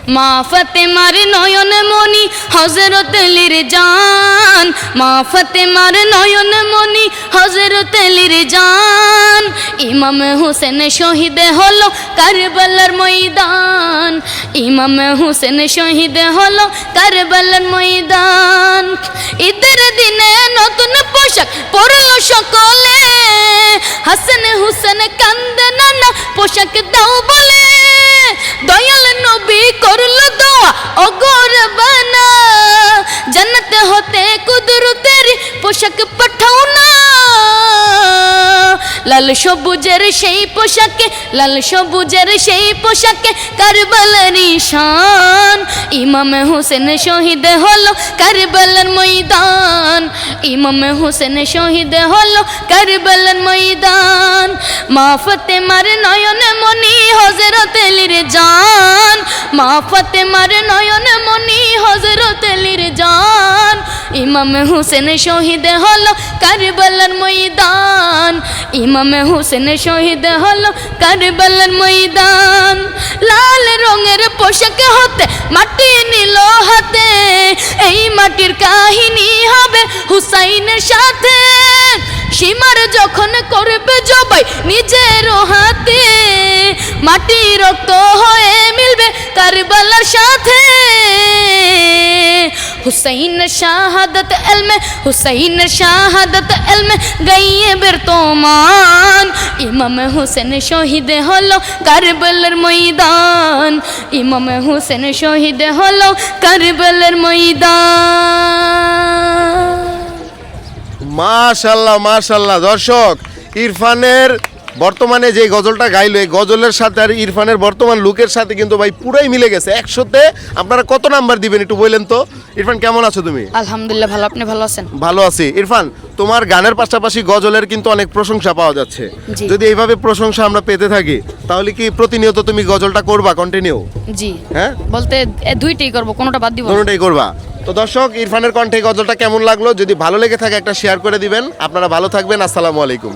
মা ফাতেমার নয়ন মনি হযরত আলীর জান, মা ফাতেমার নয়ন মনি হযরত আলীর জান। ইমাম হোসেন শহীদ হলো কারবালার ময়দান, ইমাম হোসেন শহীদ হলো কারবালার ময়দান। ঈদের দিনে নতুন পোশাক পরলো সকলে, হাসান হুসেন কান্দে নানা পোশাক দাও বলে। দয়াল নবী করলো দোয়া ও গোরবানা, জান্নাতে হতে কুদরতের পোশাক পাঠাও না। লাল সবুজের সেই পোশাকে, লাল সবুজের সেই পোশাকে কারবালার নিশান। ইমাম হোসেন শহীদ হলো কারবালার ময়দান, ইমাম হোসেন শহীদ হলো কারবালার ময়দান। মা ফাতেমার নয়ন মনি হযরত আলীর জান, মা ফাতেমার নয়ন মনি হযরত আলীর জান। ইমাম হোসেন শহীদ হলো কারবালার ময়দান, ইমাম হোসেন শহীদ হলো কারবালার ময়দান। লাল রঙের পোশাক হতে মাটি নিল হাতে, এই মাটির কাহিনী হবে হুসাইনের সাথে। সীমার যখন করবে জবাই নিজের হাতে, মাটি রক্ত হয়ে মিলবে কারবালার সাথে। হুসাইন শাহাদত এলমে, হুসাইন শাহাদত এলমে গাইয়ে বের তোমান। ইমাম হোসেন শহীদ হলো কারবালার ময়দান, ইমাম হোসেন শহীদ হলো কারবালার ময়দান। মাশাআল্লাহ মাশাআল্লাহ। দর্শক, ইরফানের বর্তমানে যে গজলটা গাইলো, এই গজলের সাথে আর ইরফানের বর্তমান লুকের সাথে কিন্তু ভাই পুরাই মিলে গেছে। 100তে আপনারা কত নাম্বার দিবেন একটু বললেন তো? ইরফান কেমন আছো তুমি? আলহামদুলিল্লাহ ভালো, আপনি ভালো আছেন? ভালো আছি। ইরফান, তোমার গানের পাশাপাশি গজলের কিন্তু অনেক প্রশংসা পাওয়া যাচ্ছে। জি। যদি এইভাবে প্রশংসা আমরা পেতে থাকি তাহলে কি প্রতিনিয়ত তুমি গজলটা করবা কন্টিনিউ? জি, হ্যাঁ, বলতে দুইটাই করব, কোনোটা বাদ দিব না। কোনোটাই করবা। তো দর্শক, ইরফানের কণ্ঠে গজলটা কেমন লাগলো? যদি ভালো লেগে থাকে একটা শেয়ার করে দিবেন। আপনারা ভালো থাকবেন। আসসালামু আলাইকুম।